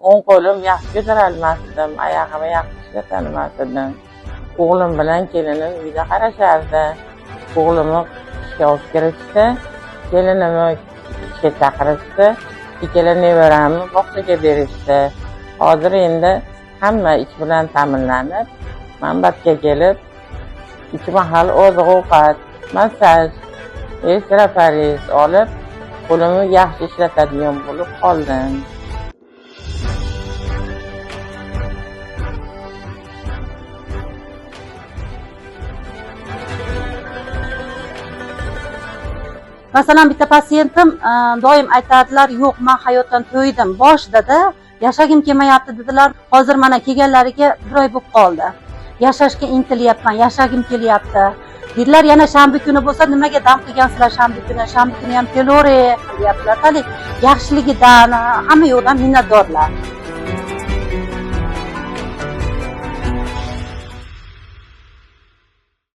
o'ng qo'lim yaxshi ko'tarolmasdim, oyog'imni yaxshi ishlatolmasdim. O'g'lim bilan kelinim uyda qarashardi. O'g'limni ishga olib kirishdi, kelinimni ishga chaqirishdi, ikkala nevaramni bog'chaga berishdi. Hozir endi hamma ish bilan ta'minlanib, manbatga kelib, 3 mahal oziq-ovqat, massaj, ekstra olib, qo'limni yaxshi ishlatadigan bo'lib qoldim. Masalan, bitta pasiyentim doim aytadilar, yo'q, men hayotdan to'ydim. Boshida yashagim kelmayapti dedilar. Hozir mana kelganlariga 1 oy bo'lib qoldi. Yashashga intilyapman, yashagim kelyapti. Dedilar, yana shanba kuni bo'lsa, nimaga dam qilgansizlar shanba kuni? Shanba kuni ham kelavering, deyaptilar. Yaxshiligidan hamma yo'qdan minnatdorlar.